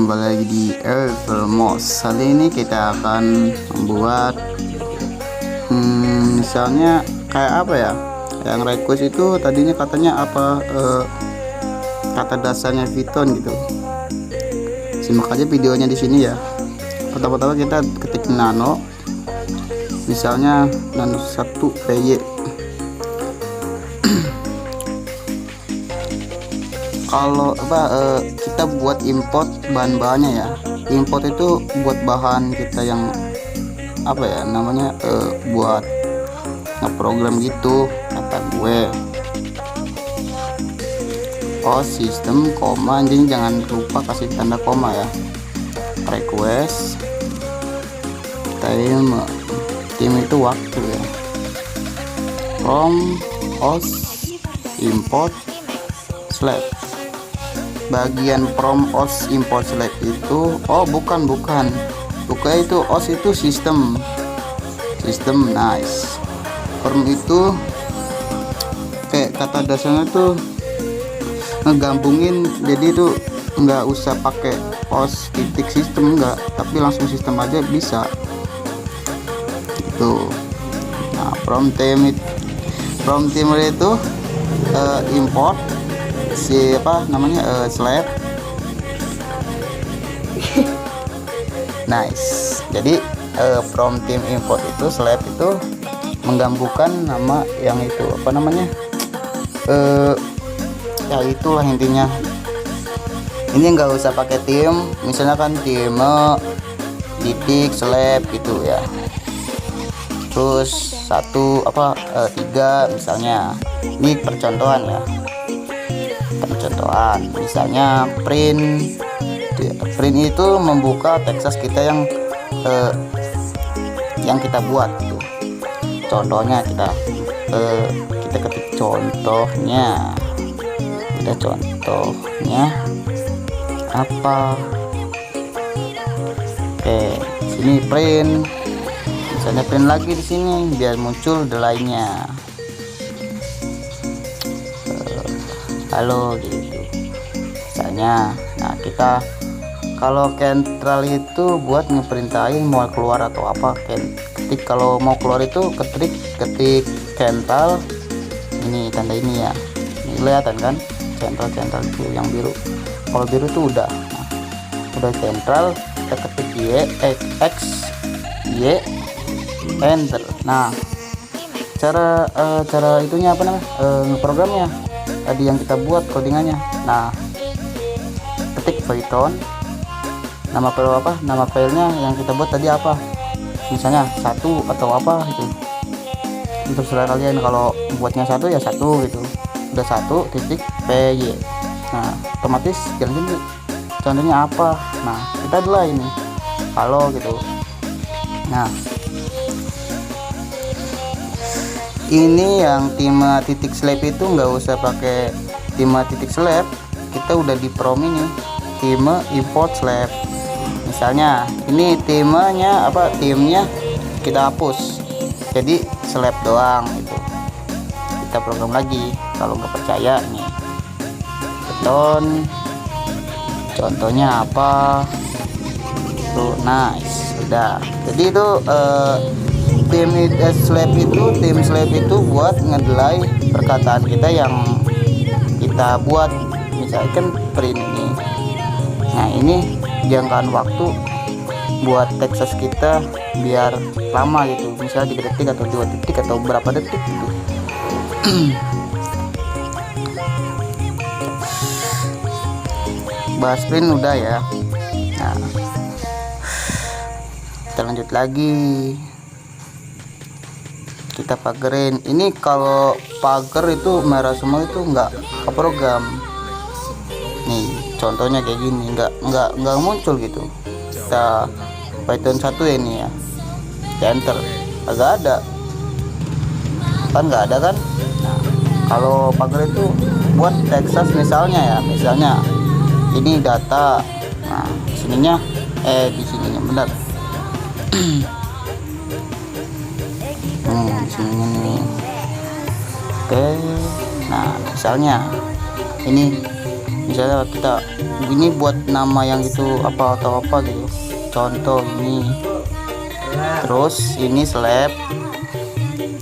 kembali lagi di Evermost. Kali ini kita akan membuat misalnya kayak apa ya, yang request itu tadinya katanya apa, kata dasarnya Python gitu. Simak aja videonya di sini ya. Pertama-tama kita ketik nano, misalnya nano 1 PY. Kalau kita buat import bahan-bahannya ya, import itu buat bahan kita yang apa ya namanya, buat ngeprogram gitu kata gue. Sistem koma, jadi jangan lupa kasih tanda koma ya. Request time itu waktu ya, from host import slab. Bagian from os import select itu bukan itu os itu sistem. Nice. From itu kayak kata dasarnya tuh ngegabungin, jadi itu nggak usah pakai os titik sistem, enggak, tapi langsung sistem aja bisa itu. Nah, from theme itu import siapa namanya, slab. Nice. Jadi from theme import itu slab itu menggabungkan nama yang itu apa namanya, ya itulah intinya. Ini nggak usah pakai theme, misalnya kan theme titik slab gitu ya, terus 3 misalnya. Ini percontohan ya, misalnya print itu membuka teksas kita yang kita buat itu. Contohnya kita ketik contohnya apa. Sini print, misalnya print lagi di sini biar muncul delay-nya. Halo gitu misalnya. Nah, kita kalau central itu buat ngeperintahin mau keluar atau apa, ketik kalau mau keluar itu ketik central, ini tanda ini ya, ini kelihatan kan central itu yang biru. Kalau biru tuh udah central, kita ketik x y enter. Nah, cara itunya apa namanya, programnya tadi yang kita buat codingannya. Nah, ketik Python, nama filenya yang kita buat tadi apa, misalnya 1 atau apa itu, untuk selera kalian. Kalau buatnya 1 ya 1 gitu, udah 1 titik py. Nah, otomatis jalan contohnya apa. Nah, kita adalah ini halo gitu. Nah, ini yang time titik slab itu nggak usah pakai time titik slab, kita udah di prom ini time import slab. Misalnya ini timenya kita hapus, jadi slab doang itu. Kita program lagi kalau nggak percaya nih. Contohnya apa tuh. Nice, udah. Jadi itu tim slab itu buat ngedelay perkataan kita yang kita buat, misalkan print ini. Nah, ini jangkaan waktu buat teksas kita biar lama gitu, misalnya 3 detik atau 2 detik atau berapa detik gitu. Bahas print udah ya. Nah, kita lanjut lagi, kita pagerin. Ini kalau pagar itu merah semua itu nggak ke program. Nih contohnya kayak gini, nggak muncul gitu. Kita Python 1 ya ini ya, enter agak ada kan, nggak ada kan. Nah, kalau pagar itu buat teksas misalnya ini data. Nah, di sininya benar. Di sini nih. Oke. Nah, misalnya ini misalnya kita ini buat nama yang itu apa atau apa gitu, contoh ini. Terus ini slab.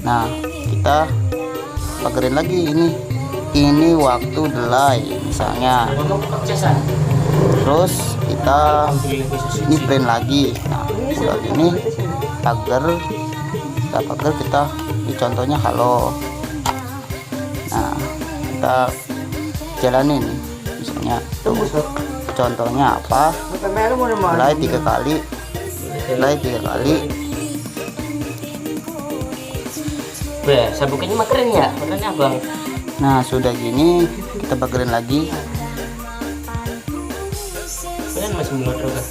Nah kita pagerin lagi ini waktu delay misalnya. Terus kita ini print lagi. Nah udah ini pagar, kita ini contohnya halo. Nah kita jalanin misalnya tuh, contohnya apa, delay 3 kali, delay 3 kali. Wah, sabuknya mah keren ya, keren abang. Nah sudah gini kita pagerin lagi. Keren masih melodro kan.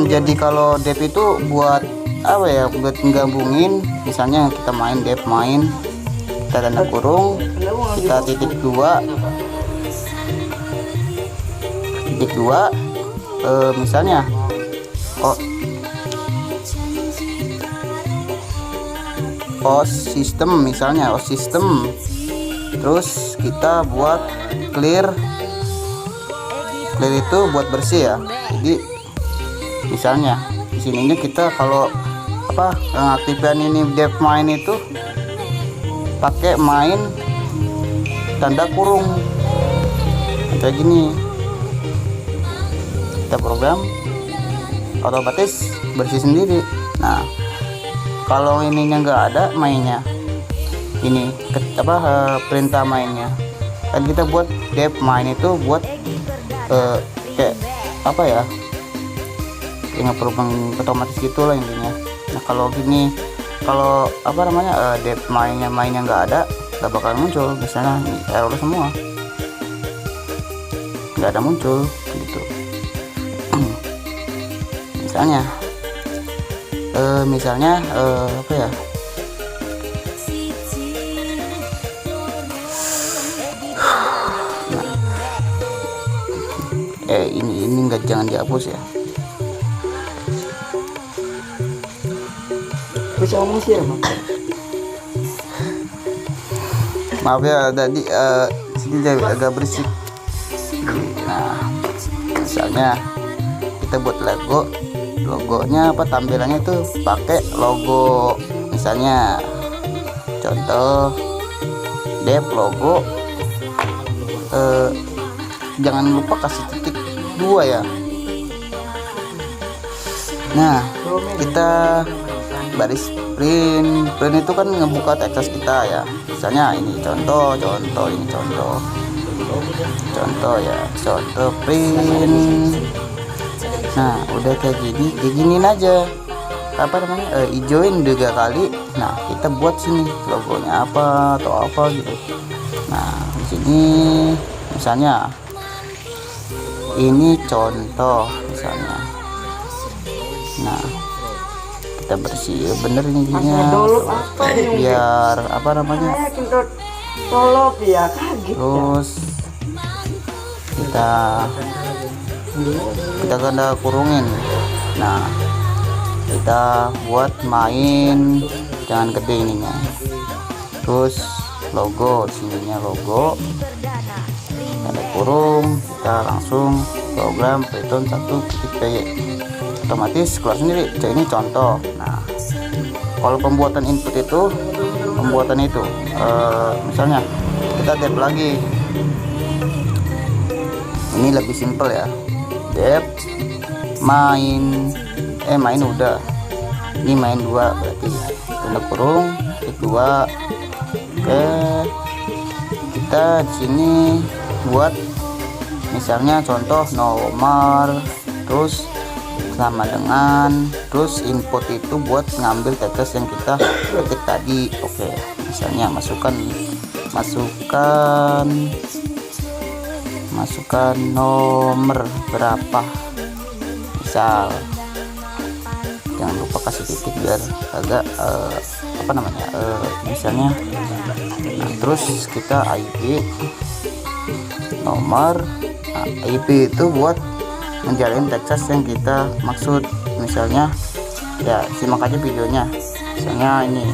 Jadi kalau dep itu buat apa ya, buat menggabungin. Misalnya kita main dep, kita tanda kurung, kita titik 2 misalnya sistem misalnya sistem. Terus kita buat clear itu buat bersih ya. Jadi misalnya di sininya kita kalau apa aktifkan ini dep main itu pakai main tanda kurung kayak gini. Kita program otomatis bersih sendiri. Nah kalau ininya nggak ada mainnya, ini perintah mainnya kan kita buat dep main itu buat kayak apa ya, yang program otomatis gitulah intinya. Nah kalau gini, kalau apa namanya dep mainnya nggak ada, nggak bakal muncul. Misalnya error semua, nggak ada muncul gitu. misalnya apa ya, ini enggak, jangan dihapus ya. Bisa ngomong sih ya, Maaf ya tadi sini agak berisik. Nah misalnya kita buat logonya apa, tampilannya itu pakai logo. Misalnya contoh dep logo, jangan lupa kasih titik 2 ya. Nah kita baris print itu kan ngebuka teks kita ya. Misalnya ini contoh ya, contoh print. Nah udah kayak giniin aja apa namanya, hijauin 3 kali. Nah kita buat sini logonya apa atau apa gitu. Nah di sini misalnya ini contoh misalnya. Nah kita bersih bener ini biar apa namanya, terus kita tanda kurungin. Nah kita buat main jangan gede ininya, terus logo sininya logo tanda kurung, kita langsung program Python 1.py, otomatis keluar sendiri. Ini contoh. Nah kalau pembuatan input itu misalnya kita dep lagi, ini lebih simpel ya, dep main udah, ini main 2 berarti tanda kurung titik 2. Oke, kita di sini buat misalnya contoh nomor, terus sama dengan, terus input itu buat ngambil teks yang kita ketik tadi. Oke, misalnya masukkan nomor berapa, misal. Jangan lupa kasih titik biar agak apa namanya, misalnya. Nah terus kita IP nomor. Nah, IP itu buat menjalin teks yang kita maksud. Misalnya ya simak aja videonya. Misalnya ini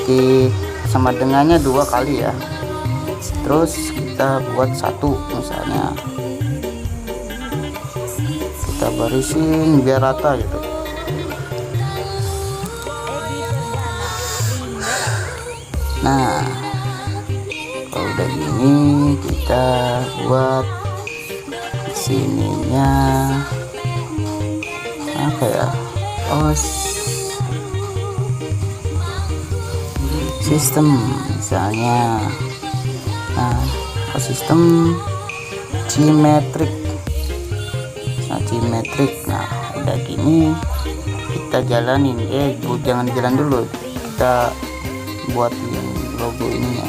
titik sama dengannya 2 kali ya, terus kita buat 1 misalnya, kita barisin biar rata gitu. Nah kalau udah gini kita buat sininya apa ya, sistem misalnya. Nah sistem simetrik. Nah udah gini kita jalanin, jangan jalan dulu, kita buatin logo ininya.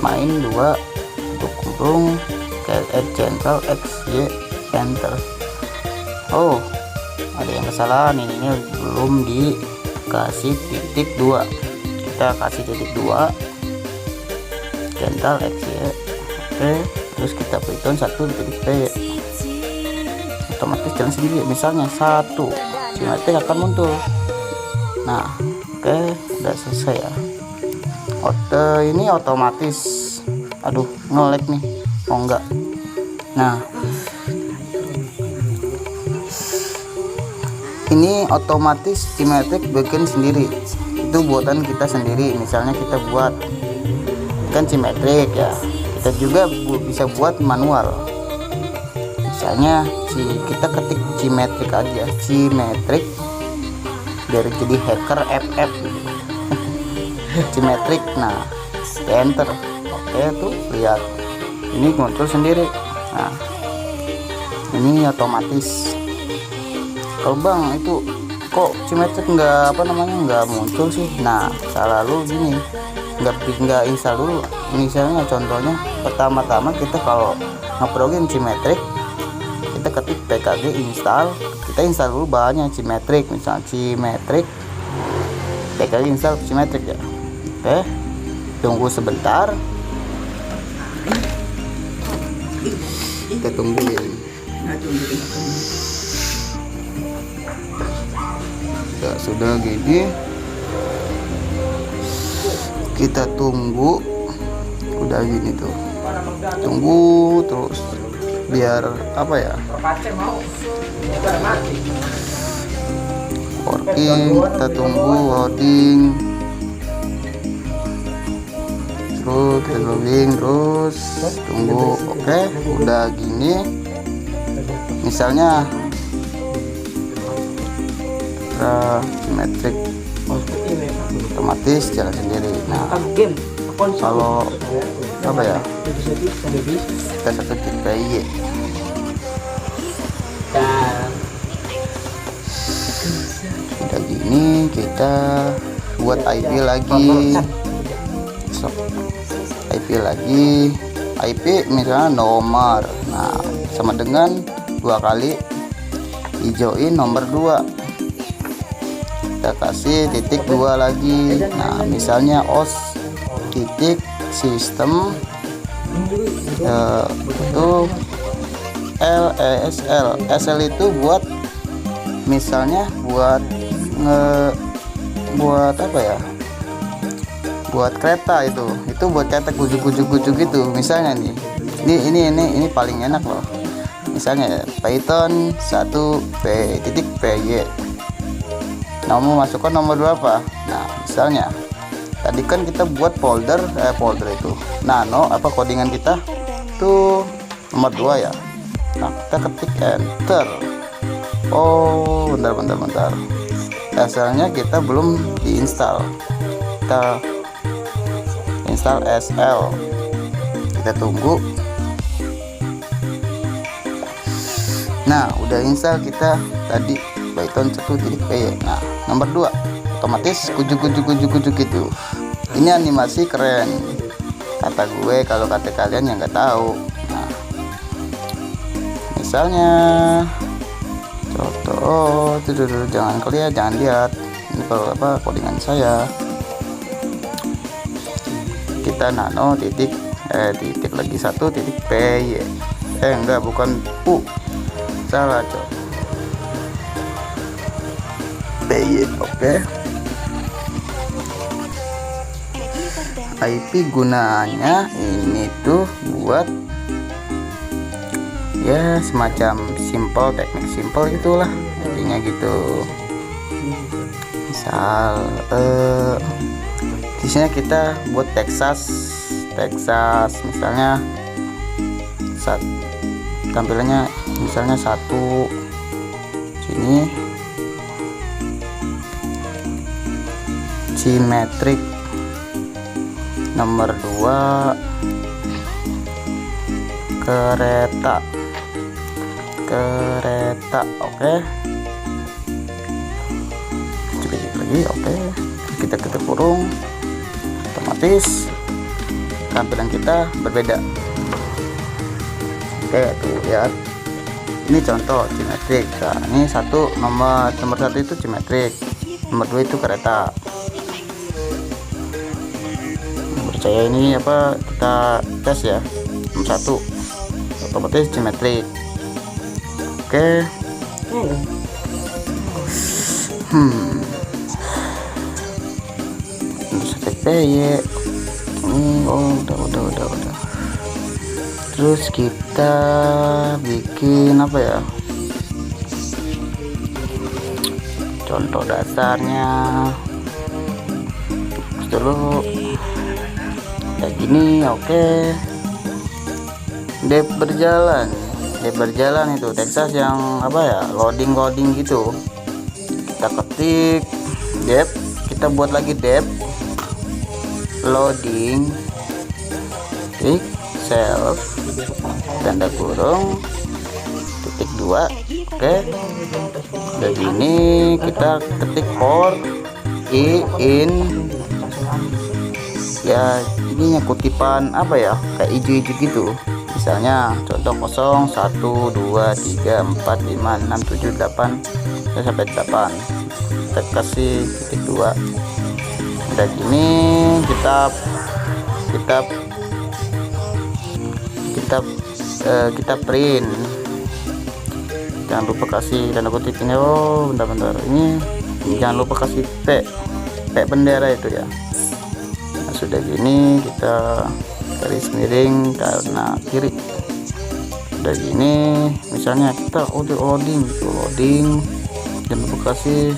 Main 2 untuk kurung Ctrl X Y enter. Oh ada yang kesalahan, ini belum dikasih titik 2, kita kasih titik 2 Ctrl X Y, oke, terus kita Python 1 titik P, otomatis jalan sendiri. Misalnya 1 simetrik akan muncul. Nah oke, udah selesai ya. Ini otomatis, aduh nge-lag nih, oh enggak. Nah ini otomatis simetrik bikin sendiri, itu buatan kita sendiri. Misalnya kita buat kan simetrik ya, kita juga bisa buat manual. Misalnya kita ketik simetrik aja, simetrik, biar jadi hacker FF gitu. Simetrik, nah enter, oke tuh lihat ini muncul sendiri. Nah ini otomatis. Kalau bang itu kok simetrik nggak nggak muncul sih, nah salah lu gini, nggak install dulu. Misalnya contohnya pertama-tama kita kalau ngeprogin simetrik, kita ketik pkg install, kita install dulu bahannya simetrik, misalnya simetrik pkg install simetrik ya. Oke, tunggu sebentar, kita tungguin. Ya, sudah gini kita tunggu, udah gini tuh, tunggu terus biar apa ya, working, kita tunggu loading, terus kita loading, terus tunggu. Oke, udah gini misalnya simetrik otomatis jalan sendiri. Nah kalau apa ya, kita 1 titik PY, udah gini kita buat IP lagi, IP misalnya nomor, nah sama dengan 2 kali hijauin nomor 2, kita kasih titik 2 lagi. Nah misalnya os titik sistem itu SL itu buat misalnya buat apa ya, buat kereta, itu buat kereta kucuk gitu. Misalnya nih ini paling enak loh, misalnya Python 1 p.py. Nah mau masukkan nomor 2 apa, nah misalnya tadi kan kita buat folder itu nano apa codingan kita tuh nomor 2 ya. Nah kita ketik enter. Oh bentar, asalnya kita belum diinstal, kita install SL, kita tunggu. Nah udah install kita tadi Python 1.py. Nah nomor 2 otomatis kucuk gitu. Ini animasi keren kata gue, kalau kata kalian yang nggak tahu. Nah misalnya contoh jangan lihat ini kalau apa codingan saya, kita nano titik lagi 1.py, enggak bukan salah py. Oke IP gunanya ini tuh buat ya semacam simple, teknik simple gitulah intinya gitu. Misal di sini kita buat Texas misalnya tampilannya misalnya 1 sini simetrik, nomor 2 kereta. Oke, sedikit lagi. Oke, kita ketik kurung, otomatis tampilan kita berbeda. Oke, tuh lihat, ini contoh simetrik. Nah, ini nomor 1 itu simetrik, nomor 2 itu kereta. Percaya ini apa, kita tes ya. Nomor 1 otomatis simetrik. Oke. Untuk PY ini udah. Terus kita bikin apa ya, contoh dasarnya dulu kayak gini. Oke, dep berjalan itu Texas yang apa ya, loading gitu. Kita ketik dep, kita buat lagi dep loading, klik self tanda kurung titik 2. Oke, dari ini kita ketik for in ya, ininya kutipan apa ya, kayak hijau gitu. Misalnya contoh 0 1 2 3 4 5 6 7 8 sampai 8. Kita kasih titik 2. Udah gini kita print. Jangan lupa kasih tanda kutip ini. Oh, bentar, ini jangan lupa kasih P bendera itu ya. Nah, sudah gini kita garis miring karena kiri. Udah gini misalnya kita loading, jangan lupa kasih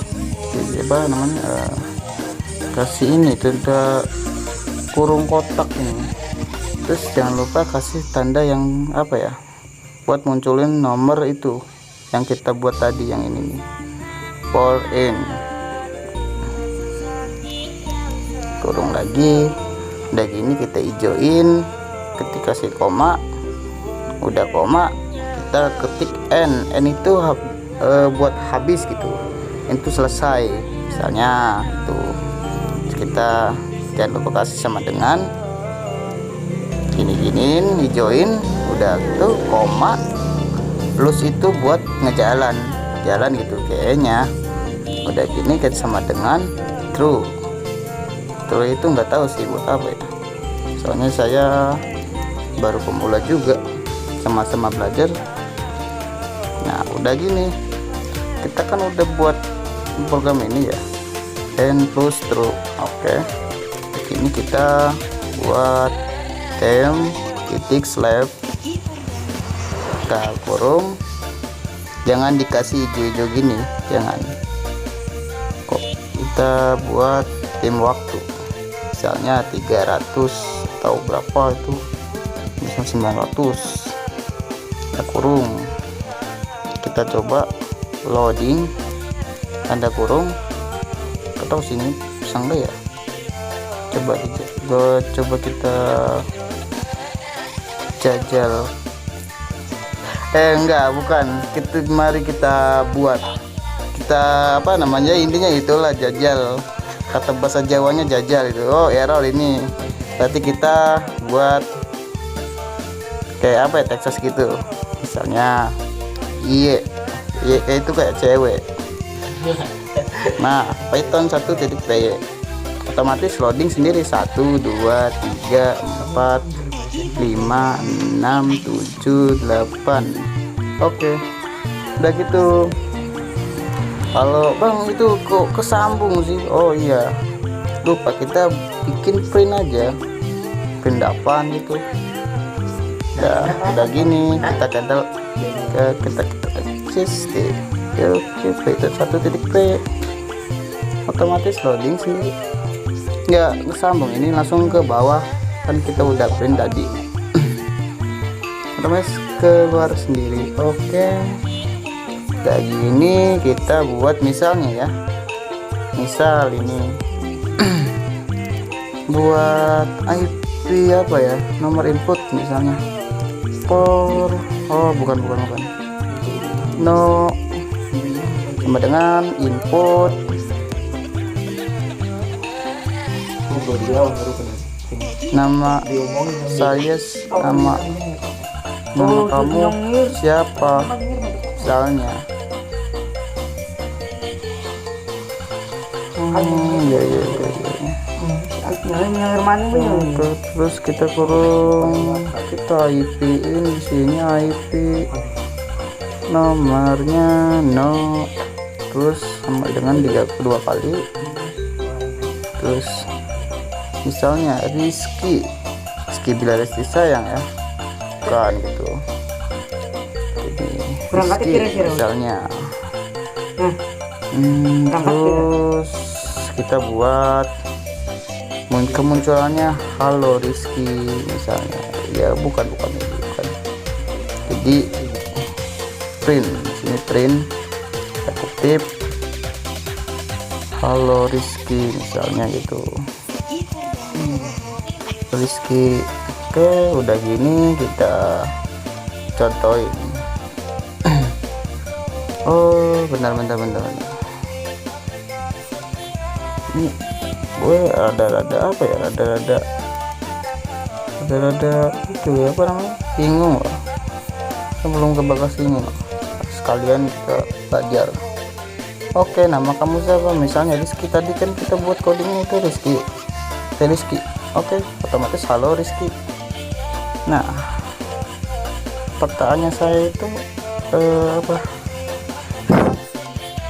apa namanya, kasih ini tanda kurung kotak ini. Terus jangan lupa kasih tanda yang apa ya, buat munculin nomor itu yang kita buat tadi, yang ini nih, for in kurung lagi. Udah gini kita hijauin, ketika kasih koma, udah koma kita ketik n itu buat habis gitu, itu selesai misalnya itu. Kita jangan lupa kasih sama dengan gini-giniin, hijauin, udah gitu koma, plus itu buat jalan gitu kayaknya. Udah gini kita sama dengan true itu nggak tahu sih buat apa ya, soalnya saya baru pemula juga, sama-sama belajar. Nah udah gini kita kan udah buat program ini ya, n plus true. Oke, ini kita buat titik slash kurung, jangan dikasih hijau-hijau gini, jangan. Kok kita buat waktu misalnya 300 atau berapa itu, misalnya 900, kita kurung, kita coba loading tanda kurung, atau sini bisa enggak ya, coba kita jajal. Bukan, mari kita buat, kita apa namanya, intinya itulah jajal, kata bahasa Jawanya jajal itu. Oh error ini, berarti kita buat kayak apa ya, Texas gitu misalnya, Y itu kayak cewek. Nah Python 1.py otomatis loading sendiri 1 2 3 4 5 6 7 8. Oke, udah gitu. Kalau bang itu kok kesambung sih, oh iya lupa, kita bikin print aja. pendapan gitu. Udah gini kita kental kita sistem itu 1.p otomatis loading sih, nggak sambung ini langsung ke bawah kan kita udah print tadi. Otomatis keluar sendiri. Oke, kayak gini kita buat misalnya ya, misal ini buat IP apa ya, nomor input misalnya bukan no sama dengan input nama saya, nama kamu siapa misalnya. Ya. Terus kita kurung, kita IP-in di sini, IP nomornya no, terus sama dengan 32 kali. Terus misalnya Rizky bila Rizky sayang ya, bukan gitu. Jadi Rizky misalnya. Terus kita buat kemunculannya halo Rizky misalnya ya, bukan. Jadi print sini, print kita kutip halo Rizky misalnya gitu. Rizky. Oke, udah gini kita contohin. Oh bentar. Ini gue rada apa ya, rada itu ya, apa namanya, bingung loh, sebelum ke bagas ini loh. Sekalian kita belajar. Oke, nama kamu siapa misalnya Rizky, tadi kan kita buat codingnya itu Rizky. Oke, otomatis halo Rizky. Nah, pertanyaan saya itu apa,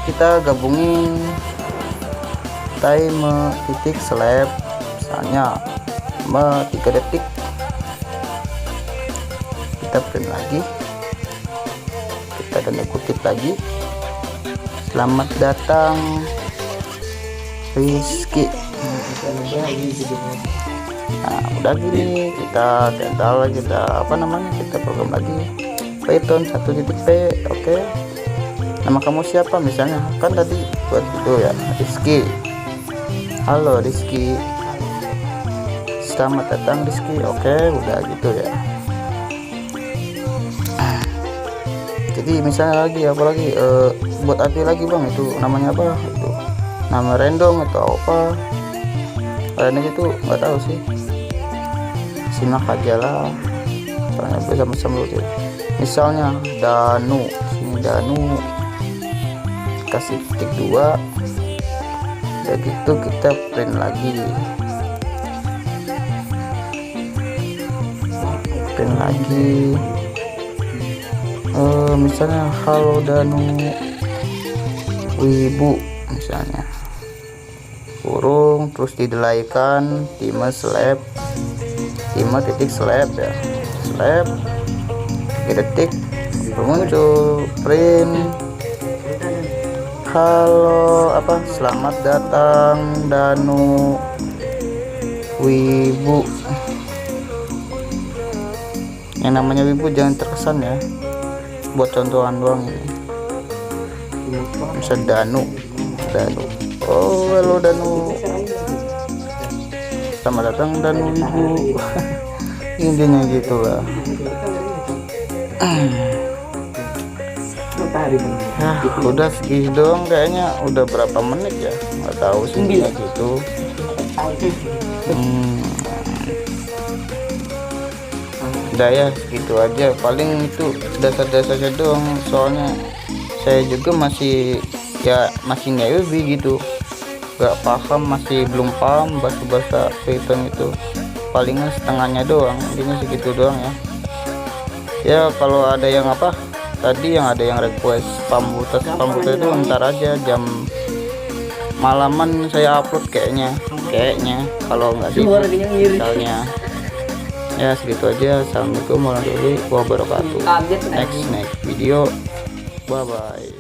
kita gabungin time titik slab misalnya 3 detik, kita print lagi, kita tanda kutip lagi, selamat datang Rizky. Nah udah gini kita kental, kita kita program lagi Python 1.p. Oke, nama kamu siapa misalnya, kan tadi buat itu ya, Rizky. Halo Rizky, selamat datang Rizky. Oke, udah gitu ya. Jadi misalnya lagi apalagi buat API lagi bang, itu namanya apa, itu nama random atau apa, kalian itu nggak tahu sih, simak aja lah soalnya bersama-sama dulu. Misalnya Danu, sini Danu kasih titik 2, udah gitu kita print lagi, misalnya halo Danu Wibu misalnya, kurung, terus didelaikan time titik slab ya, slab 3 detik muncul print halo selamat datang Danu Wibu. Yang namanya Wibu jangan terkesan ya, buat contohan doang ini. Bisa Danu. Oh halo Danu, selamat datang Danu Wibu. Intinya gitulah. Udah segitu doang kayaknya, udah berapa menit ya, nggak tahu sih gitu. Udah ya segitu aja, paling itu dasar-dasarnya doang, soalnya saya juga masih newbie gitu, nggak paham, masih belum paham bahasa Python itu, palingan setengahnya doang, intinya segitu doang ya. Ya kalau ada yang tadi yang ada yang request pambutas itu ntar aja jam malaman saya upload kayaknya kalau nggak sibuk misalnya. Ya segitu aja. Assalamualaikum warahmatullahi wabarakatuh. Next video. Bye bye.